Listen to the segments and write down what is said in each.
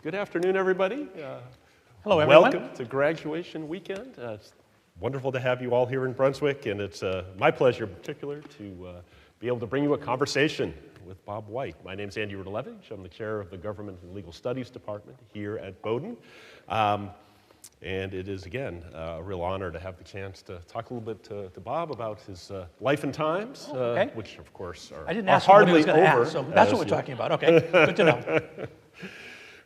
Good afternoon, everybody. Hello, everyone. Welcome to graduation weekend. It's wonderful to have you all here in Brunswick, and it's my pleasure in particular to be able to bring you a conversation with Bob White. My name's Andy Rudalevich. I'm the chair of the Government and Legal Studies Department here at Bowdoin. And it is, again, a real honor to have the chance to talk a little bit to Bob about his life and times, which, of course, are, I didn't are ask what he hardly was going to over. ask, so that's what we're talking about. Okay, good to know.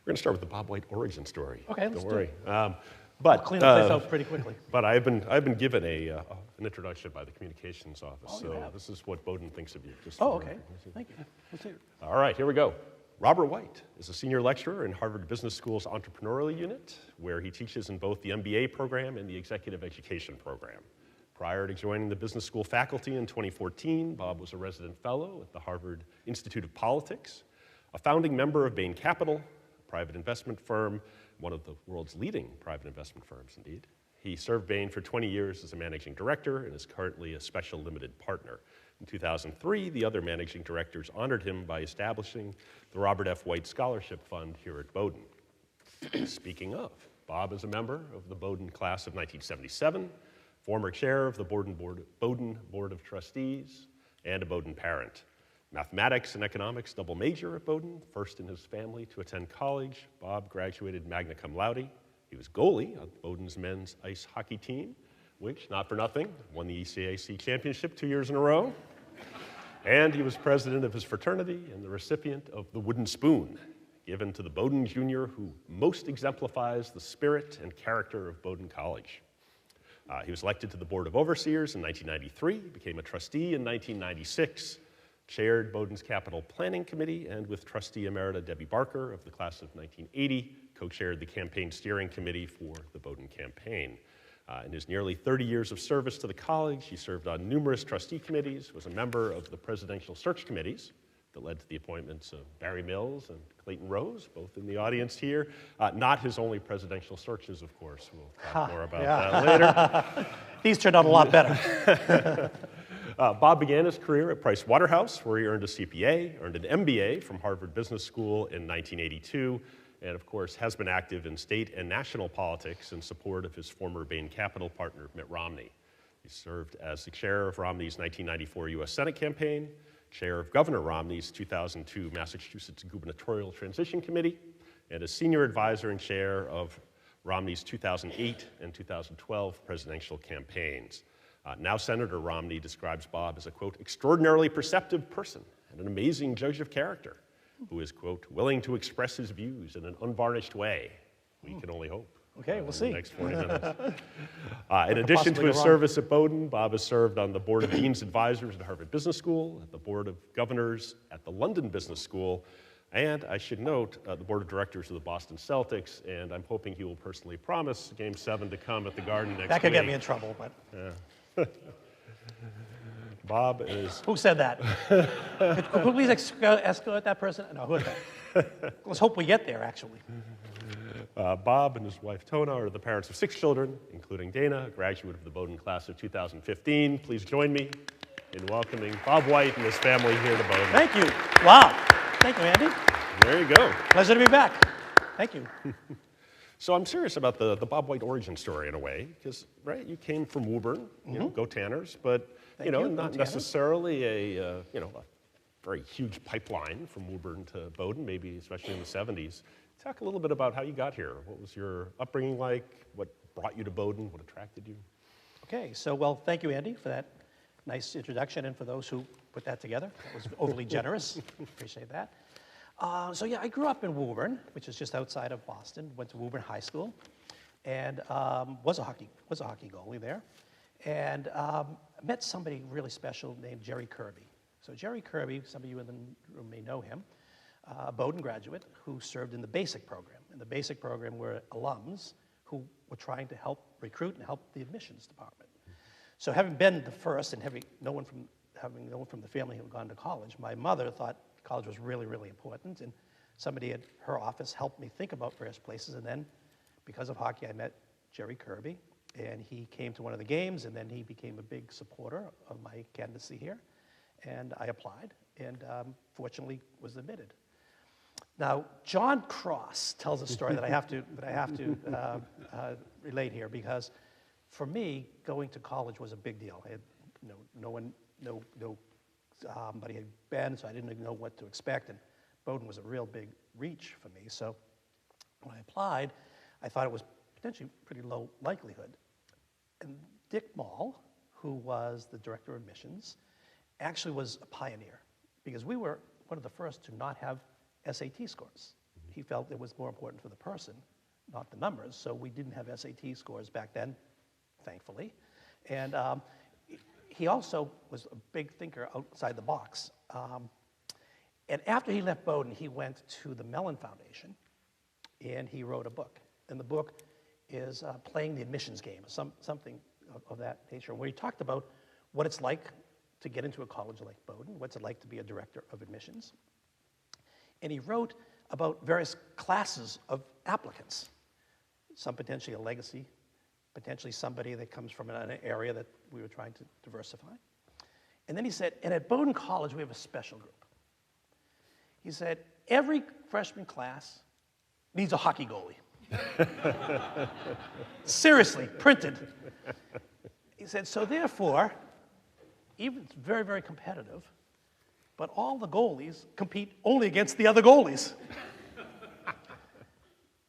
We're going to start with the Bob White origin story. Okay, let's Don't do worry. it. But Clean the place out pretty quickly. But I've been given an introduction by the communications office, Oh, you so have? this is what Bowdoin thinks of you. Just Oh, for- okay. Thank you. Let's hear it. All right, here we go. Robert White is a senior lecturer in Harvard Business School's entrepreneurial unit, where he teaches in both the MBA program and the executive education program. Prior to joining the business school faculty in 2014, Bob was a resident fellow at the Harvard Institute of Politics, a founding member of Bain Capital, a private investment firm, one of the world's leading private investment firms, indeed. He served Bain for 20 years as a managing director and is currently a special limited partner. In 2003, the other managing directors honored him by establishing the Robert F. White Scholarship Fund here at Bowdoin. Speaking of, Bob is a member of the Bowdoin class of 1977, former chair of the Bowdoin Board of Trustees, and a Bowdoin parent. Mathematics and economics double major at Bowdoin, first in his family to attend college. Bob graduated magna cum laude. He was goalie on Bowdoin's men's ice hockey team, which, not for nothing, won the ECAC championship 2 years in a row. And he was president of his fraternity and the recipient of the Wooden Spoon, given to the Bowdoin junior who most exemplifies the spirit and character of Bowdoin College. He was elected to the Board of Overseers in 1993, became a trustee in 1996, chaired Bowdoin's Capital Planning Committee, and with trustee emerita Debbie Barker of the class of 1980, co-chaired the campaign steering committee for the Bowdoin campaign. In his nearly 30 years of service to the college, he served on numerous trustee committees, was a member of the presidential search committees that led to the appointments of Barry Mills and Clayton Rose, both in the audience here. Not his only presidential searches, of course. We'll talk more about that later. These turned out a lot better. Bob began his career at Price Waterhouse, where he earned a CPA, earned an MBA from Harvard Business School in 1982, and of course has been active in state and national politics in support of his former Bain Capital partner, Mitt Romney. He served as the chair of Romney's 1994 U.S. Senate campaign, chair of Governor Romney's 2002 Massachusetts Gubernatorial Transition Committee, and as senior advisor and chair of Romney's 2008 and 2012 presidential campaigns. Now Senator Romney describes Bob as a, quote, extraordinarily perceptive person and an amazing judge of character who is, quote, willing to express his views in an unvarnished way. We can only hope. Okay, we'll see. In the next 40 minutes. In addition to his service at Bowdoin, Bob has served on the Board of Dean's Advisors at Harvard Business School, at the Board of Governors at the London Business School, and I should note, the Board of Directors of the Boston Celtics, and I'm hoping he will personally promise Game 7 to come at the Garden next week. That could get me in trouble, but Bob is... who said that? Could we please escort that person? No, who is that? Let's hope we get there, actually. Bob and his wife Tona are the parents of 6 children, including Dana, a graduate of the Bowdoin class of 2015. Please join me in welcoming Bob White and his family here to Bowdoin. Thank you. Wow. Thank you, Andy. There you go. Pleasure to be back. Thank you. So I'm serious about the Bob White origin story in a way, because, right, you came from Woburn, you know, go Tanners, but, Thank you. not Go necessarily a very huge pipeline from Woburn to Bowdoin, maybe especially in the 70s. Talk a little bit about how you got here. What was your upbringing like? What brought you to Bowdoin? What attracted you? Okay, so, well, thank you, Andy, for that nice introduction, and for those who put that together. That was overly generous. Appreciate that. So, yeah, I grew up in Woburn, which is just outside of Boston. Went to Woburn High School, and was a hockey goalie there. And met somebody really special named Jerry Kirby. So Jerry Kirby, some of you in the room may know him, a Bowdoin graduate who served in the BASIC program. And the BASIC program were alums who were trying to help recruit and help the admissions department. So having been the first and having no one from the family who had gone to college, my mother thought college was really, really important. And somebody at her office helped me think about various places. And then because of hockey, I met Jerry Kirby. And he came to one of the games, and then he became a big supporter of my candidacy here. And I applied, and fortunately was admitted. Now, John Cross tells a story that I have to relate here, because for me, going to college was a big deal. I had nobody had been, so I didn't know what to expect, and Bowdoin was a real big reach for me. So when I applied, I thought it was potentially pretty low likelihood. And Dick Mall, who was the director of admissions, actually was a pioneer, because we were one of the first to not have SAT scores. He felt it was more important for the person, not the numbers, so we didn't have SAT scores back then, thankfully. And he also was a big thinker outside the box. And after he left Bowdoin, he went to the Mellon Foundation, and he wrote a book. And the book is Playing the Admissions Game, something of that nature, where he talked about what it's like to get into a college like Bowdoin, what's it like to be a director of admissions. And he wrote about various classes of applicants, some potentially a legacy, potentially somebody that comes from an area that we were trying to diversify. And then he said, and at Bowdoin College, we have a special group. He said, every freshman class needs a hockey goalie. Seriously, printed. He said, so therefore, even it's very, very competitive, but all the goalies compete only against the other goalies.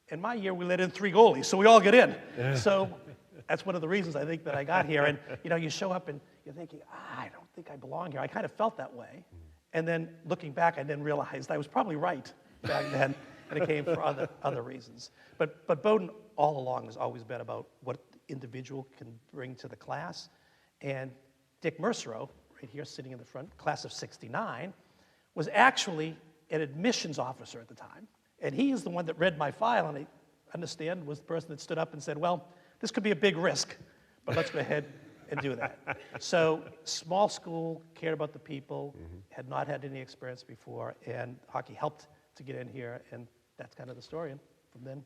In my year, we let in 3 goalies, so we all get in. So that's one of the reasons I think that I got here. And you show up and you're thinking, I don't think I belong here. I kind of felt that way. And then looking back, I then realized I was probably right back then, and it came for other reasons. But Bowdoin all along has always been about what the individual can bring to the class. And Dick Mercereau, right here sitting in the front, class of '69, was actually an admissions officer at the time. And he is the one that read my file, and I understand was the person that stood up and said, well, this could be a big risk, but let's go ahead and do that. So small school, cared about the people, had not had any experience before, and hockey helped to get in here, and that's kind of the story. And from then,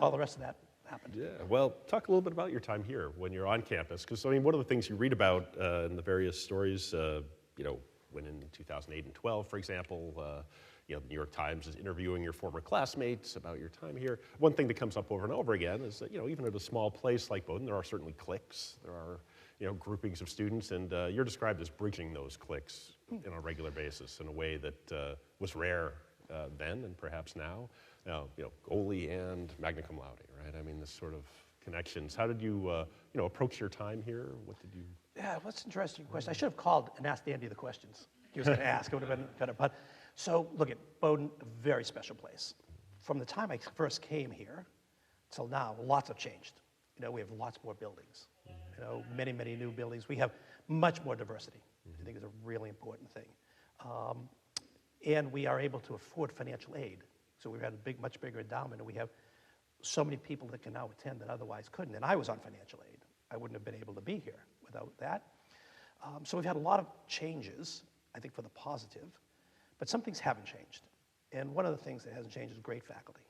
all the rest of that happened. Yeah, well, talk a little bit about your time here when you're on campus, because I mean, one of the things you read about in the various stories, when in 2008 and 12, for example, the New York Times is interviewing your former classmates about your time here. One thing that comes up over and over again is that, even at a small place like Bowdoin, there are certainly cliques, there are, groupings of students, and you're described as bridging those cliques on a regular basis in a way that was rare then and perhaps now. Goalie and magna cum laude, right? I mean, this sort of connections. How did you, approach your time here? What did you? Yeah, what's an interesting question. I should have called and asked Andy the questions he was going to ask. It would have been kind of fun. So, look at Bowdoin, a very special place. From the time I first came here till now, lots have changed. We have lots more buildings. Many, many new buildings. We have much more diversity. I think is a really important thing. And we are able to afford financial aid. So we've had a much bigger endowment, and we have so many people that can now attend that otherwise couldn't. And I was on financial aid. I wouldn't have been able to be here without that. So we've had a lot of changes, I think, for the positive. But some things haven't changed. And one of the things that hasn't changed is great faculty.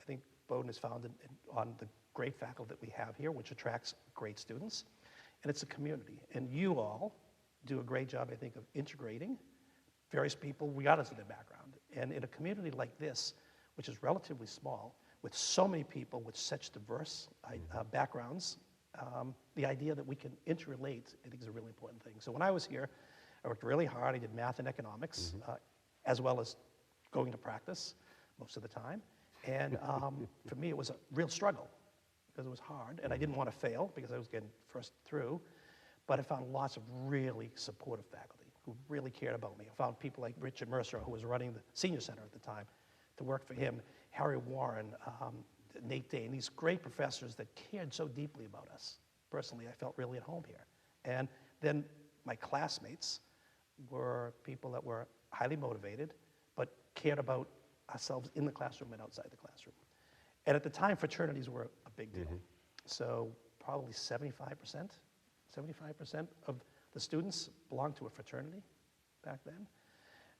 I think Bowdoin is founded on the great faculty that we have here, which attracts great students. And it's a community. And you all do a great job, I think, of integrating various people regardless of their background. And in a community like this, which is relatively small, with so many people with such diverse backgrounds, the idea that we can interrelate, I think, is a really important thing. So when I was here, I worked really hard. I did math and economics, as well as going to practice most of the time. And for me, it was a real struggle because it was hard. And I didn't want to fail because I was getting first through. But I found lots of really supportive faculty who really cared about me. I found people like Richard Mercer, who was running the senior center at the time, to work for him, Harry Warren, Nate Dane, these great professors that cared so deeply about us. Personally, I felt really at home here. And then my classmates were people that were highly motivated, but cared about ourselves in the classroom and outside the classroom. And at the time, fraternities were a big deal. So probably 75% of the students belonged to a fraternity back then.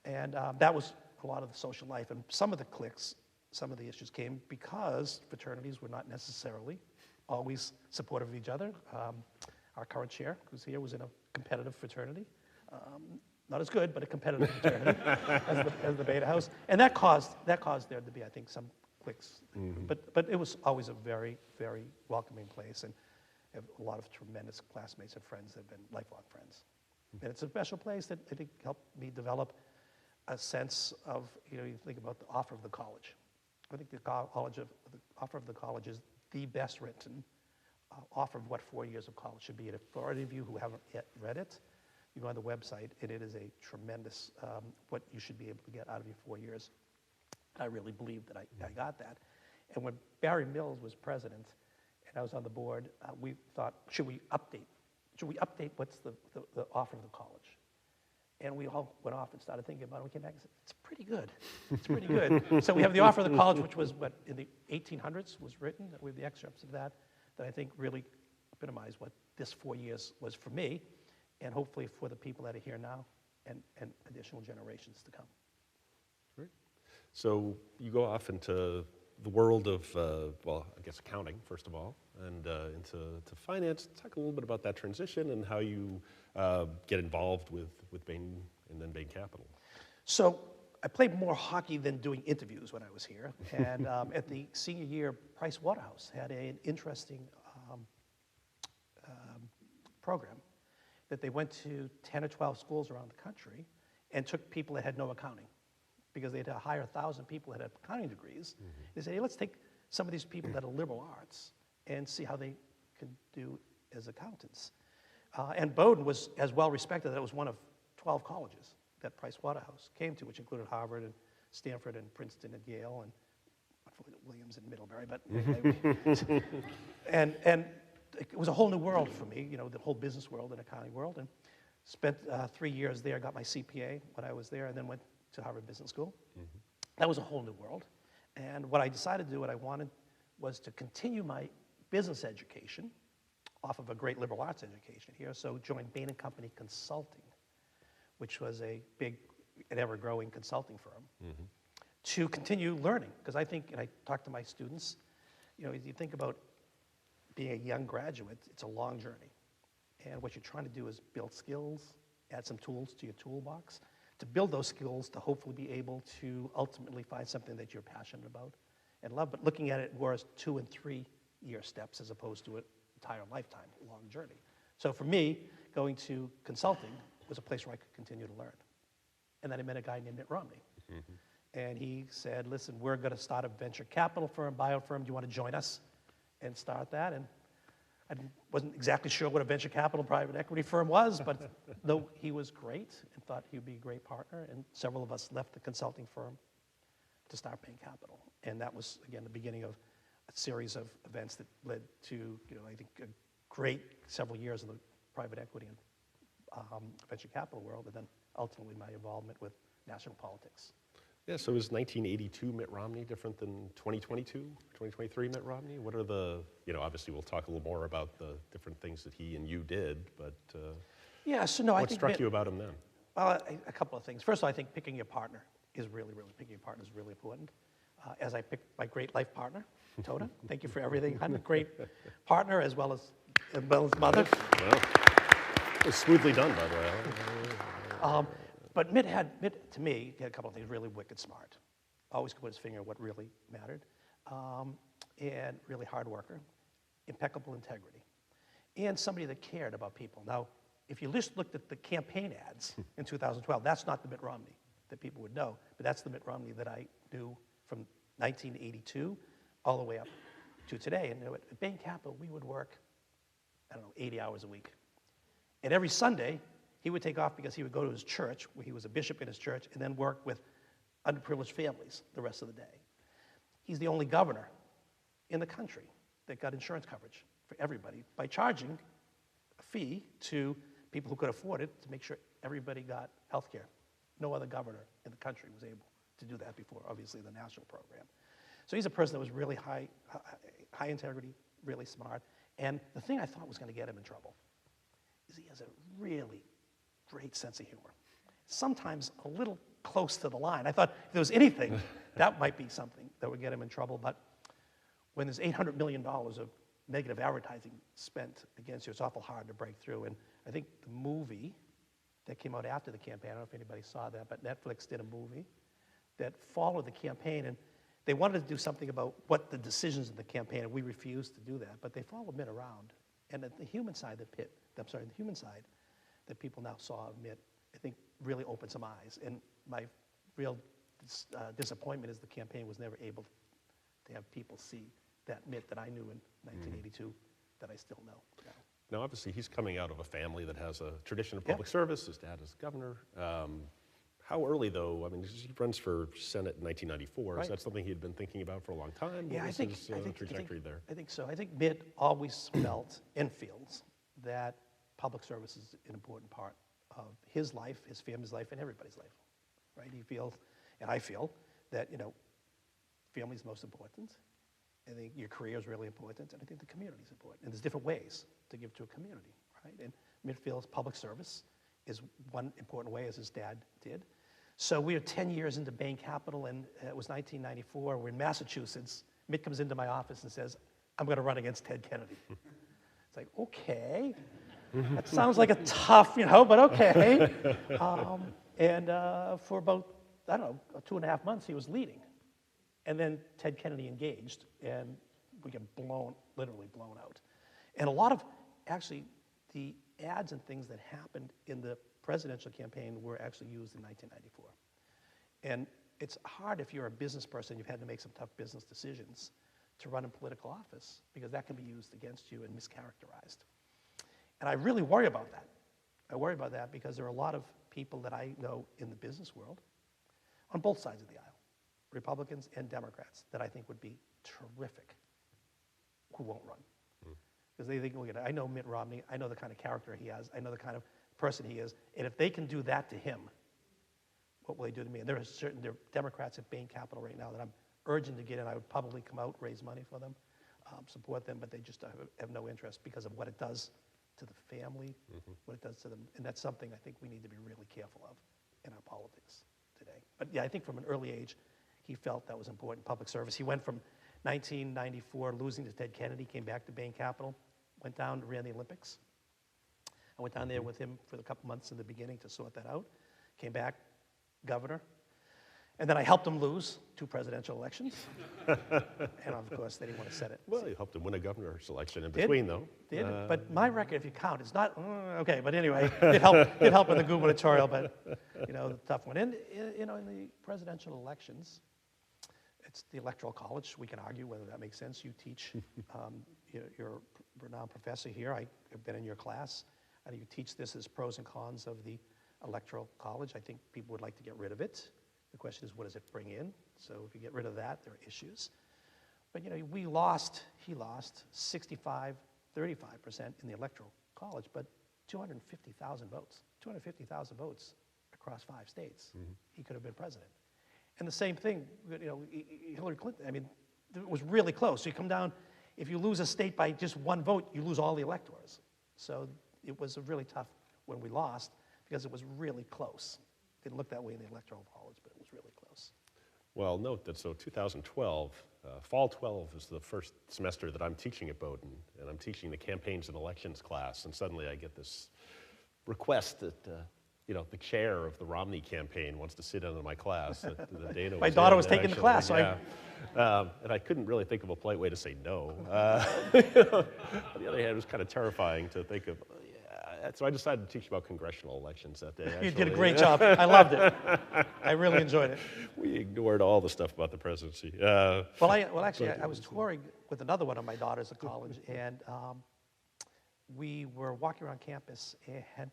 And that was a lot of the social life. And some of the cliques, some of the issues came because fraternities were not necessarily always supportive of each other. Our current chair, who's here, was in a competitive fraternity. not as good, but a competitive fraternity as the Beta House. And that caused there to be, I think, some cliques. But it was always a very, very welcoming place, and I have a lot of tremendous classmates and friends that have been lifelong friends. And it's a special place that I think helped me develop a sense of, you think about the offer of the college. I think the offer of the college is the best written offer of what 4 years of college should be. And for any of you who haven't yet read it, you go on the website, and it is a tremendous, what you should be able to get out of your 4 years. I really believe that I got that. And when Barry Mills was president, and I was on the board, we thought, should we update what's the offer of the college? And we all went off and started thinking about it. We came back and said, it's pretty good. It's pretty good. So we have the offer of the college, which was what, in the 1800s was written. We have the excerpts of that I think really epitomize what this 4 years was for me, and hopefully for the people that are here now and additional generations to come. Great. So you go off into the world of, well, I guess accounting, first of all, and into finance. Talk a little bit about that transition and how you get involved with Bain and then Bain Capital. So I played more hockey than doing interviews when I was here. And at the senior year, Price Waterhouse had an interesting program that they went to 10 or 12 schools around the country and took people that had no accounting, because they had to hire 1,000 people that had accounting degrees. They said, hey, let's take some of these people that are liberal arts and see how they can do as accountants. And Bowdoin was as well respected that it was one of 12 colleges that Price Waterhouse came to, which included Harvard and Stanford and Princeton and Yale and Williams and Middlebury. But anyway, and it was a whole new world for me, the whole business world and accounting world. And spent 3 years there, got my CPA when I was there, and then went to Harvard Business School. That was a whole new world. And what I decided to do, what I wanted, was to continue my business education off of a great liberal arts education here. So joined Bain & Company Consulting, which was a big and ever-growing consulting firm, to continue learning. Because I think, and I talk to my students, as you think about being a young graduate, it's a long journey. And what you're trying to do is build skills, add some tools to your toolbox, to build those skills to hopefully be able to ultimately find something that you're passionate about and love, but looking at it more as 2 and 3 year steps as opposed to an entire lifetime, long journey. So for me, going to consulting was a place where I could continue to learn. And then I met a guy named Mitt Romney. And he said, listen, we're going to start a venture capital firm, bio firm. Do you want to join us and start that? And I wasn't exactly sure what a venture capital private equity firm was, but though he was great and thought he would be a great partner, and several of us left the consulting firm to start Bain Capital. And that was, again, the beginning of a series of events that led to, I think, a great several years in the private equity and venture capital world, and then ultimately my involvement with national politics. Yeah, so is 1982 Mitt Romney different than 2022, 2023 Mitt Romney? What are the, obviously we'll talk a little more about the different things that he and you did, but yeah, so no, I think what struck you about him then? A couple of things. First of all, I think picking your partner is really important. As I picked my great life partner, Toda, thank you for everything. I'm a great partner as well as mother. Well, it was smoothly done, by the way. But Mitt, to me, he had a couple of things. Really wicked smart. Always could put his finger on what really mattered. And really hard worker. Impeccable integrity. And somebody that cared about people. Now, if you just looked at the campaign ads in 2012, that's not the Mitt Romney that people would know, but that's the Mitt Romney that I knew from 1982 all the way up to today. And at Bain Capital, we would work, 80 hours a week. And every Sunday, he would take off because he would go to his church, where he was a bishop in his church, and then work with underprivileged families the rest of the day. He's the only governor in the country that got insurance coverage for everybody by charging a fee to people who could afford it to make sure everybody got health care. No other governor in the country was able to do that before, obviously, the national program. So he's a person that was really high integrity, really smart. And the thing I thought was going to get him in trouble is he has a really great sense of humor. Sometimes a little close to the line. I thought if there was anything, that might be something that would get him in trouble. But when there's $800 million of negative advertising spent against you, it's awful hard to break through. And I think the movie that came out after the campaign. I don't know if anybody saw that, but Netflix did a movie that followed the campaign, and they wanted to do something about what the decisions in the campaign, and we refused to do that, but they followed Mitt around. And the human side the human side that people now saw of Mitt, I think really opened some eyes. And my real disappointment is the campaign was never able to have people see that Mitt that I knew in 1982 that I still know now. Now, obviously, he's coming out of a family that has a tradition of public service. His dad is governor. How early, though? I mean, he runs for Senate in 1994. Right. Is that something he had been thinking about for a long time? Yeah, what was his trajectory there? I think so. I think Mitt always felt and feels that public service is an important part of his life, his family's life, and everybody's life, right? He feels, and I feel, that, family's most important. I think your career is really important, and I think the community is important. And there's different ways to give to a community, right? And Mitt feels public service is one important way, as his dad did. So we are 10 years into Bain Capital, and it was 1994. We're in Massachusetts. Mitt comes into my office and says, I'm going to run against Ted Kennedy. It's like, okay. That sounds like a tough, but okay. For about, 2.5 months, he was leading. And then Ted Kennedy engaged, and we get literally blown out. And a lot of, actually, the ads and things that happened in the presidential campaign were actually used in 1994. And it's hard if you're a business person, you've had to make some tough business decisions to run in political office, because that can be used against you and mischaracterized. And I really worry about that. I worry about that because there are a lot of people that I know in the business world, on both sides of the aisle, Republicans and Democrats, that I think would be terrific, who won't run. Because they think, I know Mitt Romney, I know the kind of character he has, I know the kind of person he is, and if they can do that to him, what will they do to me? And there are Democrats at Bain Capital right now that I'm urging to get in. I would probably come out, raise money for them, support them, but they just have no interest because of what it does to the family, what it does to them, and that's something I think we need to be really careful of in our politics today. But yeah, I think from an early age, he felt that was important, public service. He went from 1994, losing to Ted Kennedy, came back to Bain Capital, went down, ran the Olympics. I went down there with him for a couple months in the beginning to sort that out. Came back, governor. And then I helped him lose 2 presidential elections. And of course, they didn't want to set it. Well, you helped him win a governor's election in between, though. Did. But my record, if you count, it's not, okay, but anyway, it helped in the gubernatorial, but, the tough one. And, in the presidential elections, it's the Electoral College. We can argue whether that makes sense. You teach, you're a renowned professor here. I have been in your class. And you teach this as pros and cons of the Electoral College. I think people would like to get rid of it. The question is, what does it bring in? So if you get rid of that, there are issues. But, he lost 65, 35% in the Electoral College, but 250,000 votes. 250,000 votes across 5 states. He could have been president. And the same thing, Hillary Clinton, it was really close. So you come down, if you lose a state by just 1 vote, you lose all the electors. So it was really tough when we lost because it was really close. Didn't look that way in the Electoral College, but it was really close. Well, note that 2012, fall 12 is the first semester that I'm teaching at Bowdoin, and I'm teaching the campaigns and elections class, and suddenly I get this request that the chair of the Romney campaign wants to sit in on my class. That Dana my daughter was taking the class, so and I couldn't really think of a polite way to say no. On the other hand, it was kind of terrifying to think of. So I decided to teach about congressional elections that day. Actually. You did a great job. I loved it. I really enjoyed it. We ignored all the stuff about the presidency. Actually, I was touring with another one of my daughters at college, and we were walking around campus, and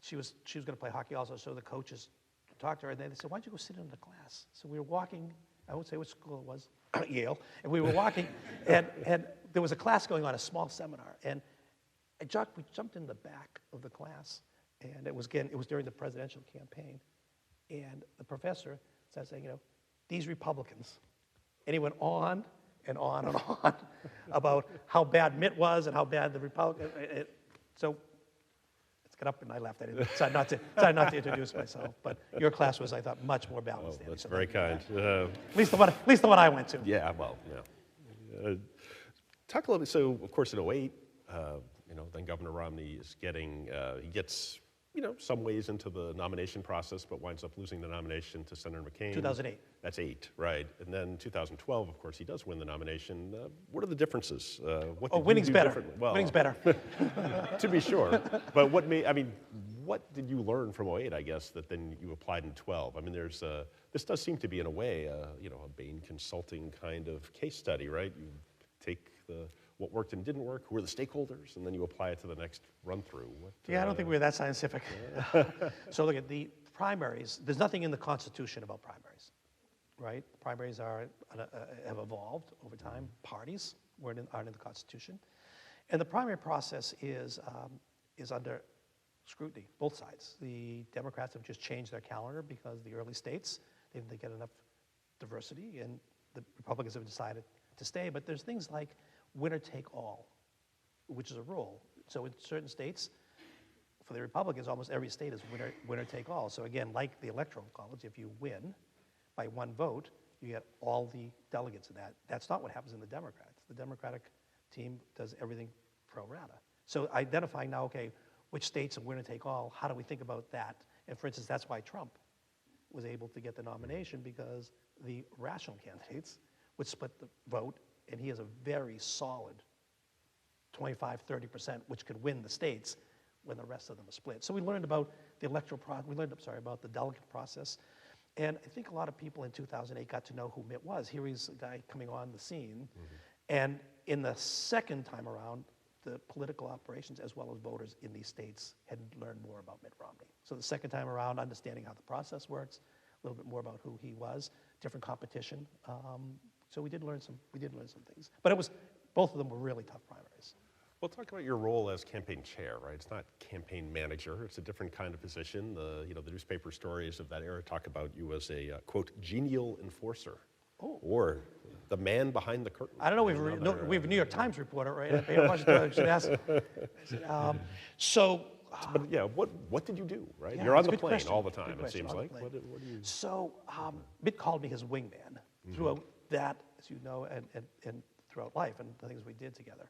she was going to play hockey also, so the coaches talked to her, and they said, why don't you go sit in the class? So we were walking, I won't say which school it was, Yale, and we were walking, and there was a class going on, a small seminar, and we jumped in the back of the class, and it was during the presidential campaign, and the professor started saying, these Republicans, and he went on and on and on about how bad Mitt was and how bad the Republicans. So let's get up, and I left. I decided not to introduce myself, but your class was, I thought, much more balanced. That's very kind. At least the one I went to. Yeah, well, yeah. Talk a little bit. So, of course, in 2008. Then Governor Romney is he gets some ways into the nomination process, but winds up losing the nomination to Senator McCain. 2008. That's 8, right. And then 2012, of course, he does win the nomination. What are the differences? What did you winning's do better. differently? Well, Winning's better. to be sure. But what did you learn from '08, I guess, that then you applied in 12? I mean, this does seem to be, in a way, a Bain Consulting kind of case study, right? You take what worked and didn't work, who are the stakeholders, and then you apply it to the next run-through. Yeah, I don't think we're that scientific. So look at the primaries. There's nothing in the Constitution about primaries, right? Primaries have evolved over time. Parties aren't in the Constitution. And the primary process is under scrutiny, both sides. The Democrats have just changed their calendar because the early states, they didn't get enough diversity, and the Republicans have decided to stay. But there's things like winner take all, which is a rule. So in certain states, for the Republicans, almost every state is winner take all. So again, like the Electoral College, if you win by one vote, you get all the delegates in that. That's not what happens in the Democrats. The Democratic team does everything pro rata. So identifying now, okay, which states are winner take all, how do we think about that? And for instance, that's why Trump was able to get the nomination, because the rational candidates would split the vote, and he has a very solid 25-30%, which could win the states when the rest of them are split. So we learned about the about the delegate process, and I think a lot of people in 2008 got to know who Mitt was. Here he's a guy coming on the scene, and in the second time around, the political operations as well as voters in these states had learned more about Mitt Romney. So the second time around, understanding how the process works, a little bit more about who he was, different competition. So we did learn some things. But both of them were really tough primaries. Well, talk about your role as campaign chair, right? It's not campaign manager. It's a different kind of position. The newspaper stories of that era talk about you as a, quote, genial enforcer. Oh. Or the man behind the curtain. I don't know. We have a New York Times reporter, right? I pay much attention to ask. But yeah, what did you do, right? Yeah, You're on the good plane question. all the time, Good it question. seems On the like. plane. What do you... So Mitt called me his wingman throughout that, as you know, and throughout life and the things we did together.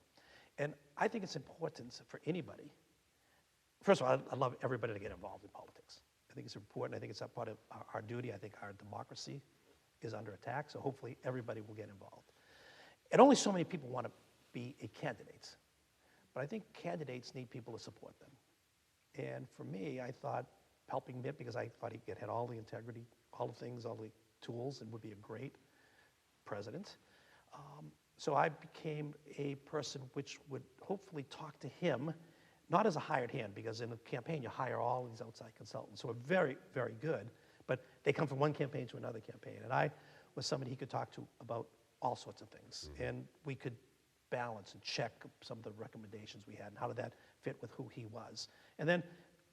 And I think it's important for anybody. First of all, I love everybody to get involved in politics. I think it's important. I think it's a part of our duty. I think our democracy is under attack, so hopefully everybody will get involved. And only so many people want to be a candidate. But I think candidates need people to support them. And for me, I thought helping Mitt, because I thought he had all the integrity, all the things, all the tools, and would be a great president. So I became a person which would hopefully talk to him, not as a hired hand, because in a campaign you hire all of these outside consultants who are very, very good, but they come from one campaign to another campaign. And I was somebody he could talk to about all sorts of things. And we could balance and check some of the recommendations we had and how did that fit with who he was. And then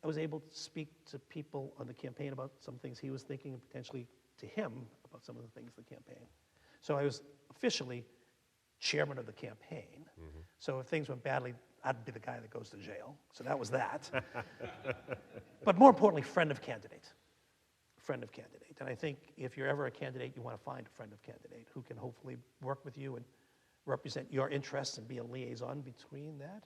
I was able to speak to people on the campaign about some things he was thinking, and potentially to him about some of the things of the campaign. So I was officially chairman of the campaign. So if things went badly, I'd be the guy that goes to jail. So that was that. But more importantly, friend of candidate. Friend of candidate. And I think if you're ever a candidate, you want to find a friend of candidate who can hopefully work with you and represent your interests and be a liaison between that.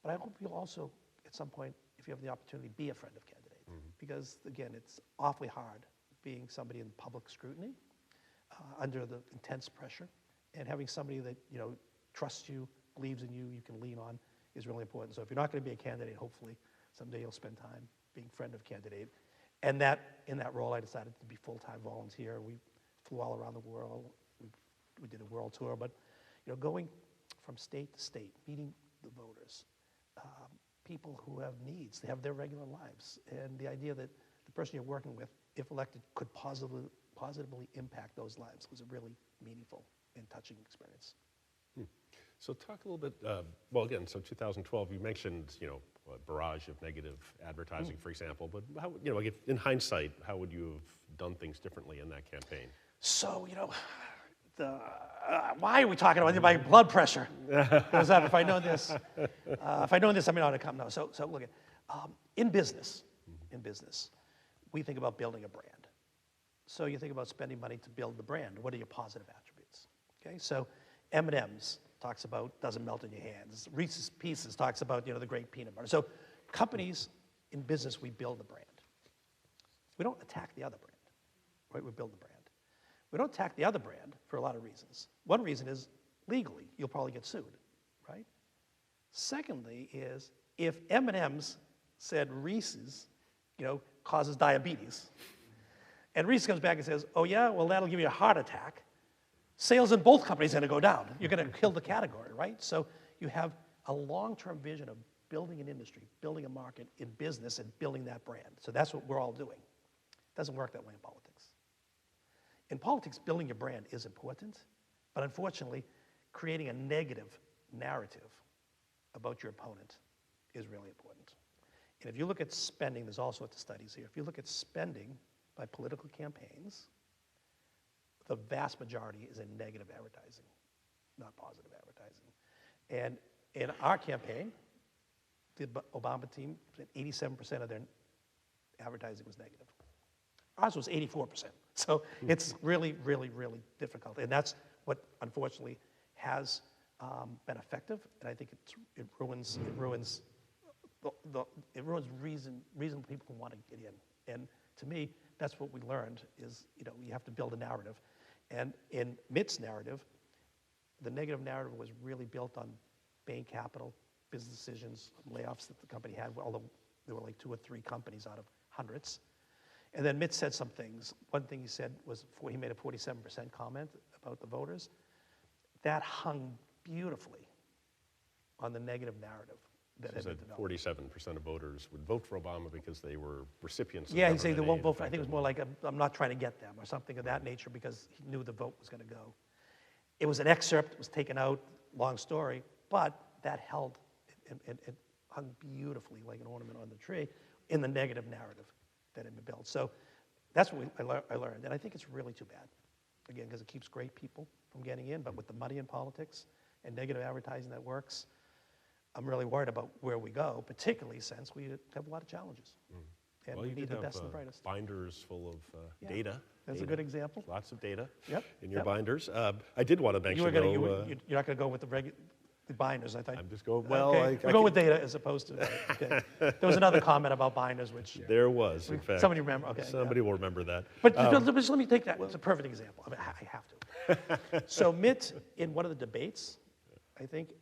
But I hope you'll also, at some point, if you have the opportunity, be a friend of candidate. Because, again, it's awfully hard being somebody in public scrutiny, under the intense pressure, and having somebody that, trusts you, believes in you, you can lean on, is really important. So if you're not going to be a candidate, hopefully someday you'll spend time being friend of candidate. And in that role, I decided to be full-time volunteer. We flew all around the world. We did a world tour. But going from state to state, meeting the voters, people who have needs, they have their regular lives. And the idea that the person you're working with, if elected, could positively impact those lives was a really meaningful and touching experience. So talk a little bit, well, again, so 2012, you mentioned, a barrage of negative advertising, for example, but how, in hindsight, how would you have done things differently in that campaign? So, why are we talking about my blood pressure? Because if I know this, I may not have come now. So look at, in business, we think about building a brand. So you think about spending money to build the brand. What are your positive attributes? Okay, so M&M's talks about doesn't melt in your hands. Reese's Pieces talks about the great peanut butter. So companies in business, we build the brand. We don't attack the other brand, right? We build the brand. We don't attack the other brand for a lot of reasons. One reason is legally, you'll probably get sued, right? Secondly is if M&M's said Reese's, causes diabetes, and Reese comes back and says, oh yeah, well that'll give you a heart attack, sales in both companies are going to go down. You're going to kill the category, right? So you have a long-term vision of building an industry, building a market in business, and building that brand. So that's what we're all doing. It doesn't work that way in politics. In politics, building your brand is important, but unfortunately, creating a negative narrative about your opponent is really important. And if you look at spending, there's all sorts of studies here. If you look at spending by political campaigns, the vast majority is in negative advertising, not positive advertising. And in our campaign, the Obama team said 87% of their advertising was negative. Ours was 84%. So it's really, really, really difficult. And that's what, unfortunately, has been effective. And I think it ruins reason people want to get in. And to me, that's what we learned is, you have to build a narrative. And in Mitt's narrative, the negative narrative was really built on Bain Capital, business decisions, layoffs that the company had, although there were like 2 or 3 companies out of hundreds. And then Mitt said some things. One thing he said was he made a 47% comment about the voters. That hung beautifully on the negative narrative that had been developed. 47% of voters would vote for Obama because they were recipients of Yeah, he said they won't aid, vote for, I think it was more like, I'm not trying to get them, or something of that nature, because he knew the vote was going to go. It was an excerpt, it was taken out, long story, but that held, it hung beautifully like an ornament on the tree in the negative narrative that had been built. So that's what I learned, and I think it's really too bad, again, because it keeps great people from getting in, but with the money in politics and negative advertising that works, I'm really worried about where we go, particularly since we have a lot of challenges. And well, we you need did the best have and the brightest. binders full of data. That's a good example. Lots of data Yep. in your binders. I did want to mention, You're not going to go with the binders, I thought. I'm just going, well, okay. We're going with data as opposed to, okay. There was another comment about binders, which... There was, in fact. Somebody remember, okay. Somebody will remember that. But just let me take that. It's a perfect example. I mean, I have to. So Mitt, in one of the debates, I think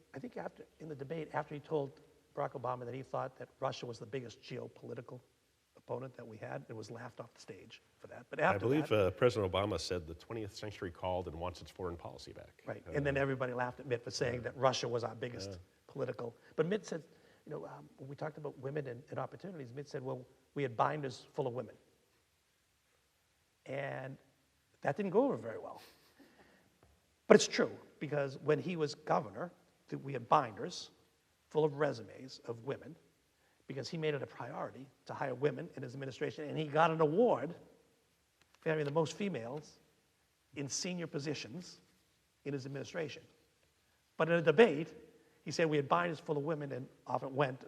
in the debate, after he told Barack Obama that he thought that Russia was the biggest geopolitical opponent that we had, it was laughed off the stage for that. But after I believe President Obama said the 20th century called and wants its foreign policy back. Right, and then everybody laughed at Mitt for saying that Russia was our biggest political. But Mitt said, when we talked about women and opportunities, Mitt said, well, we had binders full of women. And that didn't go over very well. But it's true, because when he was governor, we had binders full of resumes of women, because he made it a priority to hire women in his administration, and he got an award for having the most females in senior positions in his administration. But in a debate, he said we had binders full of women, and off it went.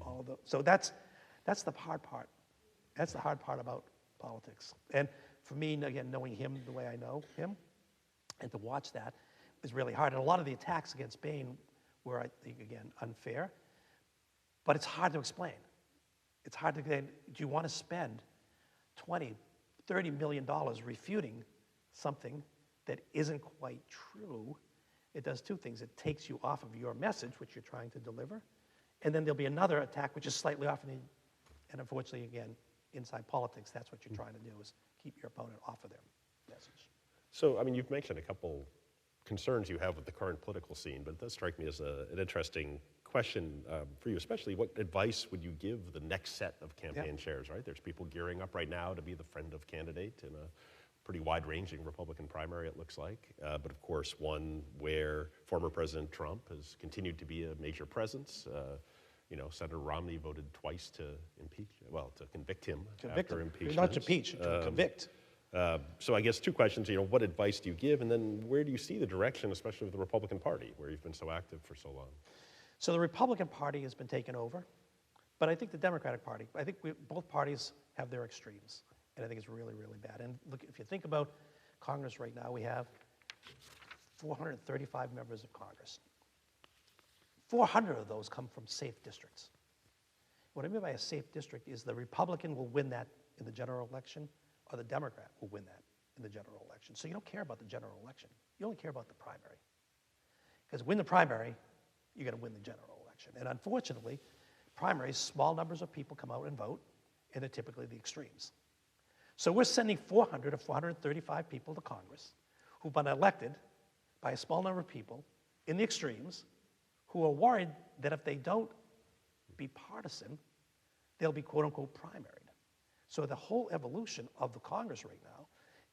All of the, so that's the hard part. That's the hard part about politics. And for me, again, knowing him the way I know him, and to watch that is really hard. And a lot of the attacks against Bain were, I think, again, unfair. But it's hard to explain. It's hard to say, do you want to spend $20, $30 million refuting something that isn't quite true? It does 2 things. It takes you off of your message, which you're trying to deliver, and then there'll be another attack, which is slightly off. And unfortunately, again, inside politics, that's what you're trying to do, is keep your opponent off of their message. So, I mean, you've mentioned a couple concerns you have with the current political scene, but it does strike me as an interesting question for you, especially what advice would you give the next set of campaign chairs, right? There's people gearing up right now to be the friend of candidate in a pretty wide-ranging Republican primary, it looks like, but of course one where former President Trump has continued to be a major presence. Senator Romney voted twice to convict him after impeachment. Not to impeach, to convict. So I guess 2 questions, what advice do you give, and then where do you see the direction, especially of the Republican Party, where you've been so active for so long? So the Republican Party has been taken over, but I think the Democratic Party, I think both parties have their extremes, and I think it's really, really bad. And look, if you think about Congress right now, we have 435 members of Congress. 400 of those come from safe districts. What I mean by a safe district is the Republican will win that in the general election, or the Democrat will win that in the general election. So you don't care about the general election. You only care about the primary. Because win the primary, you're going to win the general election. And unfortunately, primaries, small numbers of people come out and vote, and they're typically the extremes. So we're sending 400 or 435 people to Congress who've been elected by a small number of people in the extremes who are worried that if they don't be partisan, they'll be quote-unquote primaried. So the whole evolution of the Congress right now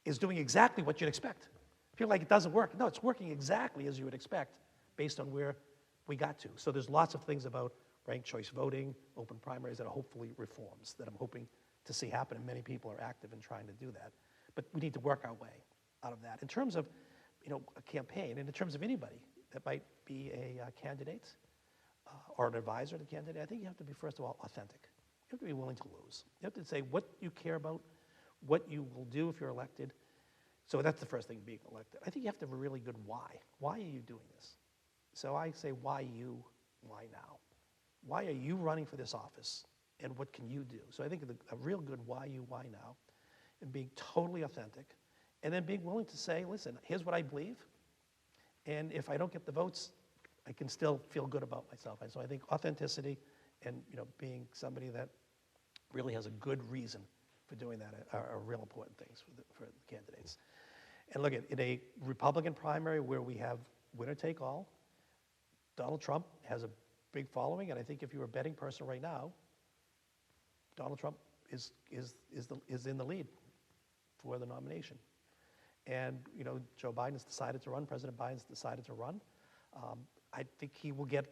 is doing exactly what you'd expect. People like it doesn't work. No, it's working exactly as you would expect based on where we got to. So there's lots of things about ranked choice voting, open primaries that are hopefully reforms that I'm hoping to see happen, and many people are active in trying to do that. But we need to work our way out of that. In terms of a campaign, and in terms of anybody that might be a candidate or an advisor to the candidate, I think you have to be, first of all, authentic. You have to be willing to lose. You have to say what you care about, what you will do if you're elected. So that's the first thing, being elected. I think you have to have a really good why. Why are you doing this? So I say, why you, why now? Why are you running for this office, and what can you do? So I think a real good why you, why now, and being totally authentic, and then being willing to say, listen, here's what I believe, and if I don't get the votes, I can still feel good about myself. And so I think authenticity and being somebody that really has a good reason for doing that are real important things for the candidates. And look, in a Republican primary where we have winner take all, Donald Trump has a big following, and I think if you're a betting person right now, Donald Trump is in the lead for the nomination. And Joe Biden has decided to run. President Biden's decided to run. I think he will get,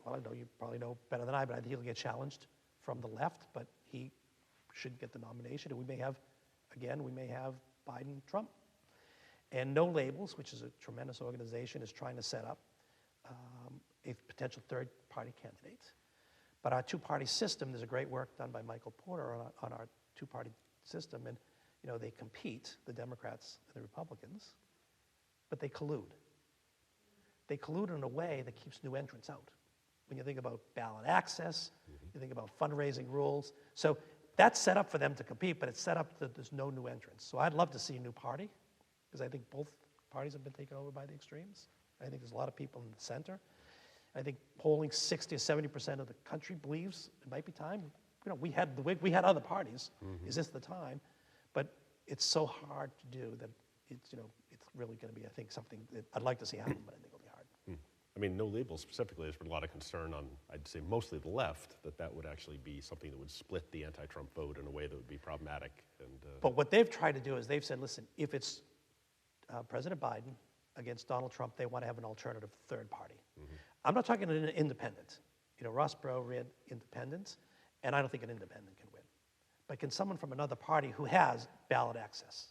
well, I know you probably know better than I, but I think he'll get challenged from the left, but he should get the nomination. And we may have Biden-Trump. And No Labels, which is a tremendous organization, is trying to set up a potential third-party candidate. But our two-party system, there's a great work done by Michael Porter on our two-party system, and they compete, the Democrats and the Republicans, but they collude. They collude in a way that keeps new entrants out. When you think about ballot access, you think about fundraising rules. So that's set up for them to compete, but it's set up that there's no new entrants. So I'd love to see a new party, because I think both parties have been taken over by the extremes. I think there's a lot of people in the center. I think polling 60 or 70% of the country believes it might be time. We had other parties. Is this the time? But it's so hard to do that it's really going to be, I think, something that I'd like to see happen, but I think it'll be hard. I mean, No Labels specifically, there's been a lot of concern on, I'd say mostly the left, that would actually be something that would split the anti-Trump vote in a way that would be problematic. But what they've tried to do is they've said, listen, if it's President Biden against Donald Trump, they want to have an alternative third party. I'm not talking an independent. Ross Perot ran independent, and I don't think an independent can win. But can someone from another party who has ballot access,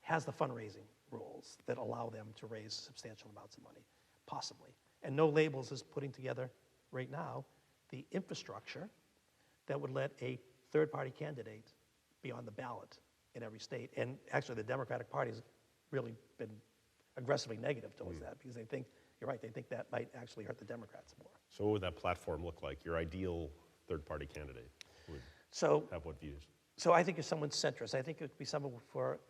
has the fundraising rules that allow them to raise substantial amounts of money? Possibly. And No Labels is putting together right now the infrastructure that would let a third-party candidate be on the ballot in every state. And actually, the Democratic Party has really been aggressively negative towards that, because they think, you're right, they think that might actually hurt the Democrats more. So what would that platform look like? Your ideal third-party candidate would have what views? So I think if someone's centrist, I think it would be someone for,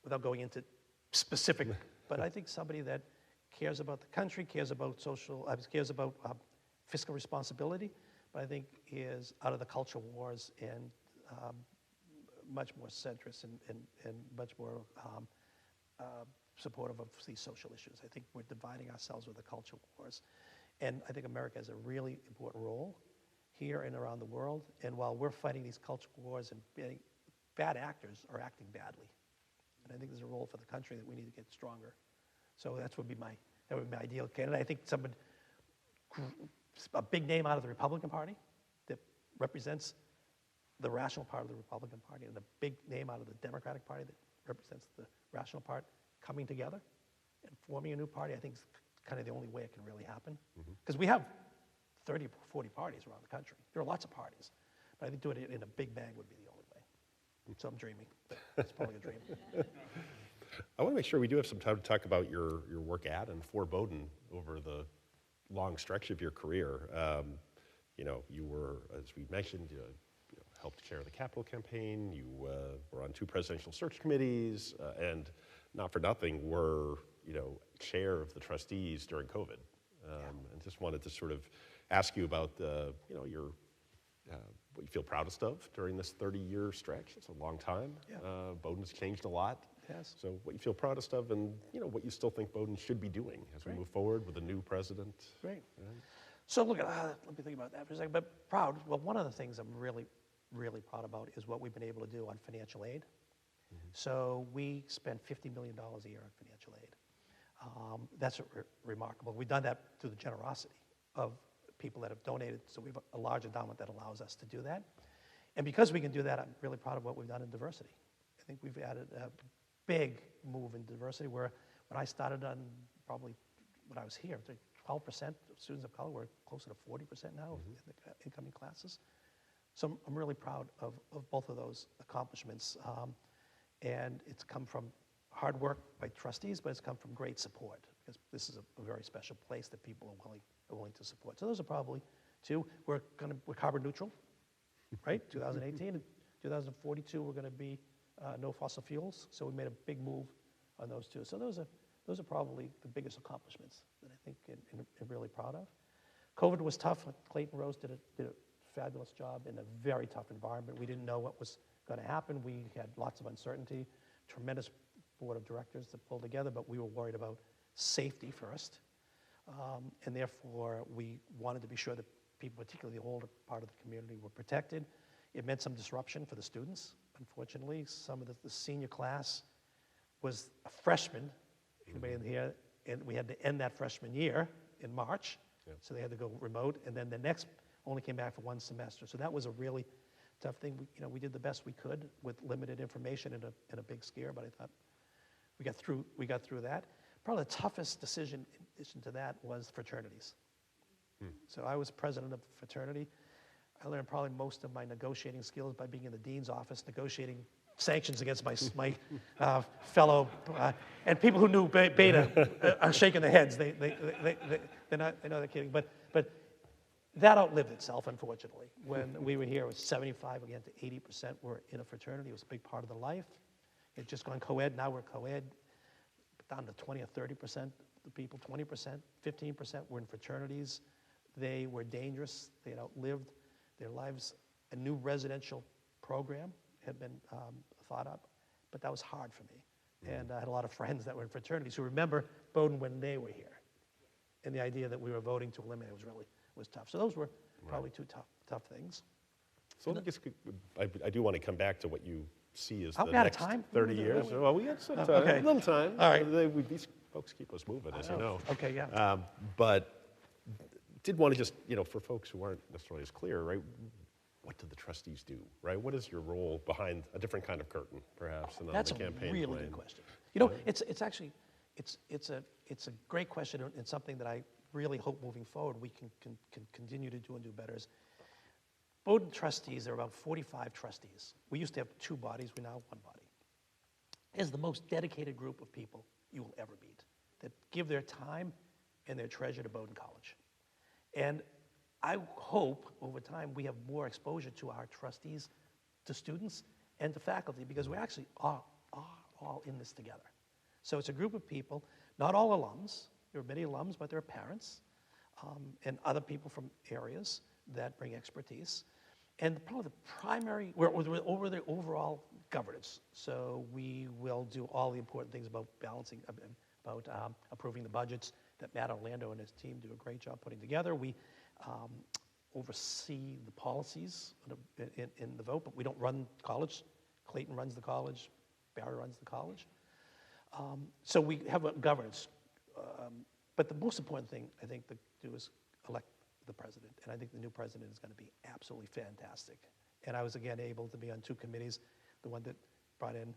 without going into specific, but I think somebody that cares about the country, cares about fiscal responsibility, but I think is out of the culture wars and much more centrist and much more supportive of these social issues. I think we're dividing ourselves with the culture wars. And I think America has a really important role here and around the world. And while we're fighting these culture wars, and bad actors are acting badly. And I think there's a role for the country that we need to get stronger. So that would be my ideal candidate. I think a big name out of the Republican Party that represents the rational part of the Republican Party, and a big name out of the Democratic Party that represents the rational part, coming together and forming a new party, I think is kind of the only way it can really happen. Because we have 30 or 40 parties around the country. There are lots of parties. But I think doing it in a big bang would be the only way. So I'm dreaming. It's probably a dream. I want to make sure we do have some time to talk about your work at and for Bowdoin over the long stretch of your career. you were, as we mentioned, helped chair the Capitol campaign. You were on 2 presidential search committees, and not for nothing, were chair of the trustees during COVID. And just wanted to sort of ask you about your what you feel proudest of during this 30-year stretch. It's a long time. Yeah. Bowdoin's changed a lot. Yes. So what you feel proudest of, and what you still think Bowdoin should be doing as we move forward with a new president. Great. So look, let me think about that for a second. But proud, well, one of the things I'm really, really proud about is what we've been able to do on financial aid. So we spend $50 million a year on financial aid. That's remarkable. We've done that through the generosity of people that have donated, so we have a large endowment that allows us to do that. And because we can do that, I'm really proud of what we've done in diversity. I think we've added a big move in diversity, where when I started on, probably when I was here, 12% of students of color, we're closer to 40% now in the incoming classes. So I'm really proud of both of those accomplishments. And it's come from hard work by trustees, but it's come from great support, because this is a very special place that people are willing to support. So those are probably 2. We're carbon neutral, right? 2018 and 2042, we're going to be no fossil fuels. So we made a big move on those 2. So those are probably the biggest accomplishments that I think I'm really proud of. COVID was tough. Clayton Rose did a fabulous job in a very tough environment. We didn't know what was going to happen. We had lots of uncertainty, tremendous board of directors that pulled together, but we were worried about safety first. And therefore, we wanted to be sure that people, particularly the older part of the community, were protected. It meant some disruption for the students, unfortunately. Some of the senior class was a freshman, anybody in here, and we had to end that freshman year in March, so they had to go remote, and then the next only came back for 1 semester. So that was a really tough thing. We did the best we could with limited information and a big scare, but I thought we got through that. Probably the toughest decision in addition to that was fraternities. So I was president of the fraternity. I learned probably most of my negotiating skills by being in the dean's office, negotiating sanctions against my fellow, and people who knew Beta are shaking their heads. They know they're kidding, but that outlived itself, unfortunately. When we were here, it was 75 again to 80% were in a fraternity. It was a big part of their life. It had just gone co-ed. Now we're co-ed, down to 20 or 30% of the people, 20%, 15% were in fraternities. They were dangerous. They had outlived their lives. A new residential program had been thought up, but that was hard for me. And I had a lot of friends that were in fraternities who remember Bowdoin when they were here. And the idea that we were voting to eliminate was tough. So those were probably 2 tough things. So I do want to come back to what you see as the we out of next time? 30 years. Well, we got some time, okay. a little time. All right. These folks keep us moving, as you know. Okay, yeah. But did want to just, for folks who aren't necessarily as clear, right, what do the trustees do, right? What is your role behind a different kind of curtain, perhaps, than on the campaign That's a really plan? good question. It's actually, it's a great question, and something that I really hope moving forward we can continue to do and do better. Is Bowdoin trustees, there are about 45 trustees. We used to have 2 bodies, we now have 1 body. It's the most dedicated group of people you will ever meet that give their time and their treasure to Bowdoin College. And I hope over time we have more exposure to our trustees, to students, and to faculty, because we actually are all in this together. So it's a group of people, not all alums. There are many alums, but there are parents and other people from areas that bring expertise. And probably the primary, we're over the overall governance. So we will do all the important things about balancing, about approving the budgets that Matt Orlando and his team do a great job putting together. We oversee the policies in the vote, but we don't run college. Clayton runs the college, Barry runs the college. So we have a governance. But the most important thing, I think, to do is elect the president. And I think the new president is going to be absolutely fantastic. And I was, again, able to be on 2 committees, the one that brought in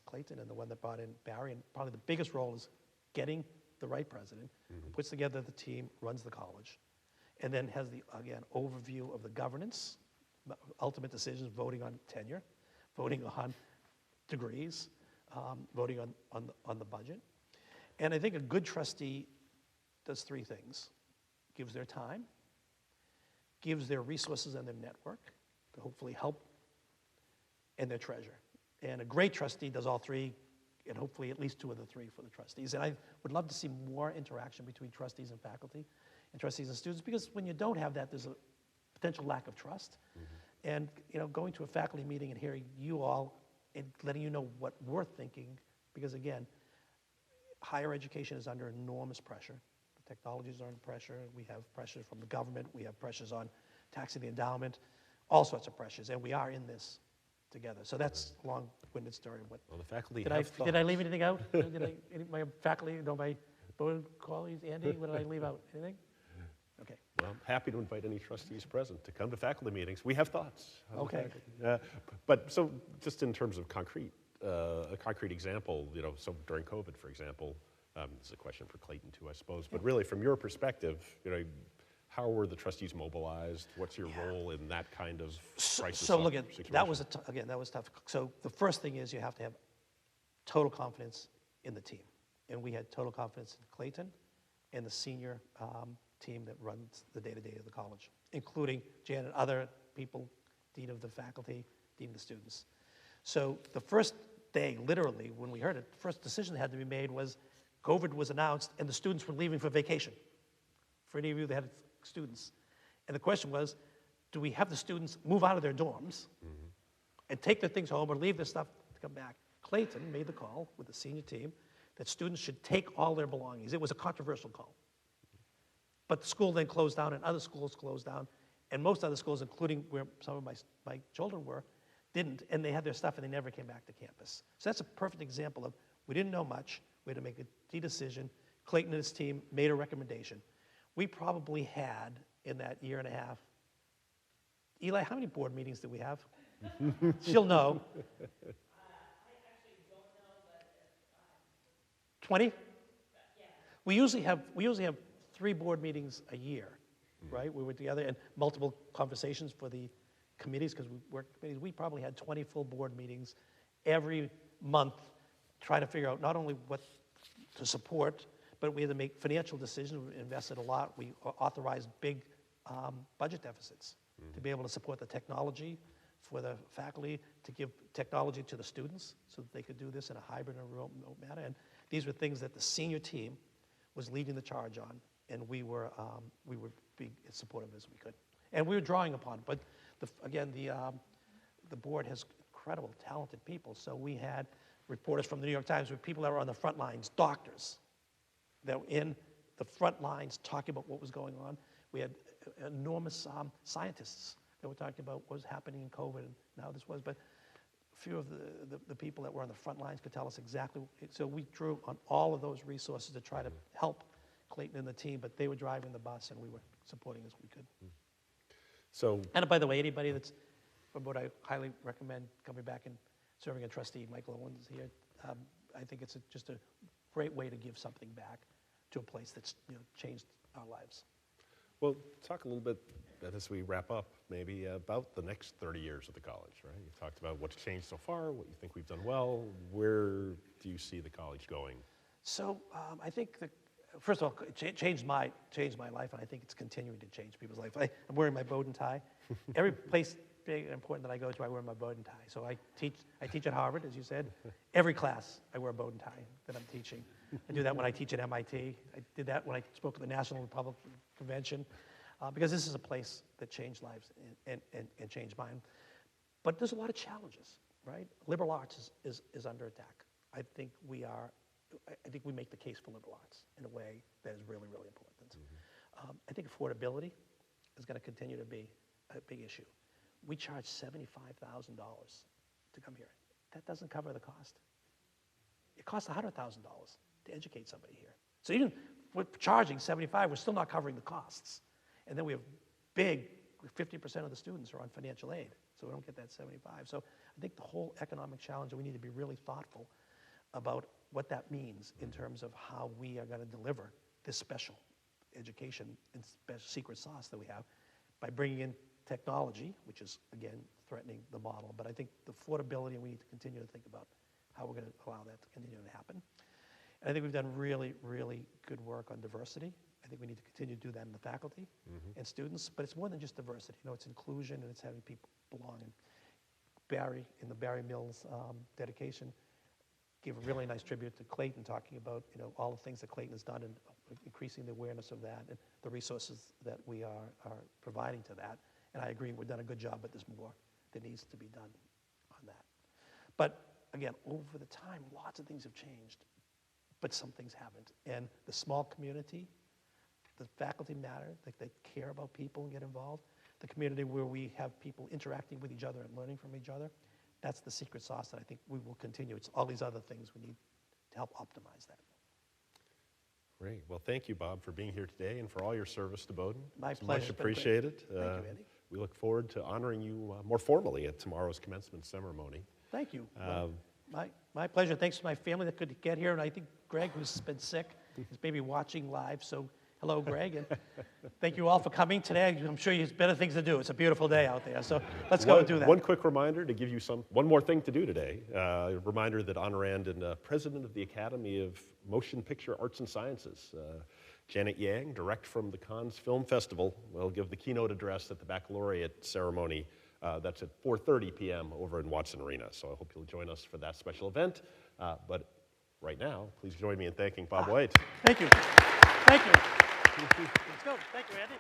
Clayton and the one that brought in Barry. And probably the biggest role is getting the right president, puts together the team, runs the college, and then has the, again, overview of the governance, ultimate decisions, voting on tenure, voting on degrees, voting on the budget. And I think a good trustee does 3 things: gives their time, gives their resources and their network to hopefully help, and their treasurer. And a great trustee does all three, and hopefully at least two of the three for the trustees. And I would love to see more interaction between trustees and faculty, and trustees and students, because when you don't have that, there's a potential lack of trust. And going to a faculty meeting and hearing you all and letting you know what we're thinking, because again, higher education is under enormous pressure. The technologies are under pressure. We have pressure from the government. We have pressures on taxing the endowment, all sorts of pressures, and we are in this together. So that's a long-winded story. What, Well, the faculty did have I leave anything out? My faculty, my board colleagues, Andy, what did I leave out? Anything? Okay. Well, I'm happy to invite any trustees present to come to faculty meetings. We have thoughts. Okay. But so just in terms of a concrete example, so during COVID, for example, this is a question for Clayton too, I suppose, but really from your perspective, how were the trustees mobilized? What's your role in that kind of crisis So look, situation? that was that was tough. So the first thing is you have to have total confidence in the team. And we had total confidence in Clayton and the senior team that runs the day-to-day of the college, including Jan and other people, dean of the faculty, dean of the students. So the first day, literally, when we heard it, the first decision that had to be made was COVID was announced and the students were leaving for vacation. For any of you that had students. And the question was, do we have the students move out of their dorms and take their things home or leave their stuff to come back? Clayton made the call with the senior team that students should take all their belongings. It was a controversial call. But the school then closed down and other schools closed down. And most other schools, including where some of my children were, didn't. And they had their stuff and they never came back to campus. So that's a perfect example of we didn't know much. We had to make a key decision. Clayton and his team made a recommendation. We probably had, in that year and a half, Eli, how many board meetings did we have? She'll know. I actually don't know, but 20? yeah. We usually have 3 board meetings a year, right? We were together and multiple conversations for the committees, because we worked committees. We probably had 20 full board meetings every month, trying to figure out not only what to support, but we had to make financial decisions. We invested a lot. We authorized big budget deficits to be able to support the technology for the faculty, to give technology to the students so that they could do this in a hybrid and remote manner. And these were things that the senior team was leading the charge on, and we were being as supportive as we could. And we were drawing upon it. But again, the board has incredible, talented people. So we had reporters from the New York Times with people that were on the front lines, doctors that were in the front lines talking about what was going on. We had enormous scientists that were talking about what was happening in COVID and how this was. But a few of the people that were on the front lines could tell us exactly. So we drew on all of those resources to try to help Clayton and the team, but they were driving the bus and we were supporting as we could. So, And by the way, anybody that's from what I highly recommend coming back and serving a trustee, Michael Owens is here. I think it's just a great way to give something back to a place that's changed our lives. well, talk a little bit as we wrap up, maybe about the next 30 years of the college, right? You've talked about what's changed so far, what you think we've done well. Where do you see the college going? So I think that, first of all, it changed my life, and I think it's continuing to change people's life. I'm wearing my bow and tie. Every place big and important that I go to, I wear my bow and tie. So I teach at Harvard, as you said. Every class, I wear a bow and tie that I'm teaching. I do that when I teach at MIT. I did that when I spoke at the National Republican Convention, because this is a place that changed lives and changed mine. But there's a lot of challenges, right? Liberal arts is under attack. I think we make the case for liberal arts in a way that is really, really important. I think affordability is going to continue to be a big issue. We charge $75,000 to come here. That doesn't cover the cost. It costs $100,000 to educate somebody here. So even with charging 75, we're still not covering the costs. And then we have 50% of the students are on financial aid, so we don't get that 75. So I think the whole economic challenge, we need to be really thoughtful about what that means in terms of how we are going to deliver this special education and secret sauce that we have by bringing in technology, which is, again, threatening the model. But I think the affordability, we need to continue to think about how we're going to allow that to continue to happen. And I think we've done really, really good work on diversity. I think we need to continue to do that in the faculty and students, but it's more than just diversity. You know, it's inclusion and it's having people belong. And Barry, in the Barry Mills dedication, gave a really nice tribute to Clayton, talking about, you know, all the things that Clayton has done and increasing the awareness of that and the resources that we are providing to that. And I agree, we've done a good job, but there's more that needs to be done on that. But again, over the time, lots of things have changed, but some things haven't. And the small community, the faculty matter, like they care about people and get involved. The community where we have people interacting with each other and learning from each other, that's the secret sauce that I think we will continue. It's all these other things we need to help optimize that. Great. Well, thank you, Bob, for being here today and for all your service to Bowdoin. My It's pleasure. much appreciated. Thank you, Andy. We look forward to honoring you more formally at tomorrow's commencement ceremony. Thank you. My pleasure. Thanks to my family that could get here, and I think Greg, who's been sick, is maybe watching live, so hello, Greg, and thank you all for coming today. I'm sure you have better things to do. It's a beautiful day out there, so let's go and do that. One quick reminder to give you one more thing to do today. A reminder that Honorand and President of the Academy of Motion Picture Arts and Sciences, Janet Yang, direct from the Cannes Film Festival, will give the keynote address at the baccalaureate ceremony. That's at 4:30 p.m. over in Watson Arena. So I hope you'll join us for that special event. But right now, please join me in thanking Bob White. Thank you. Thank you. Let's go. Thank you, Andy.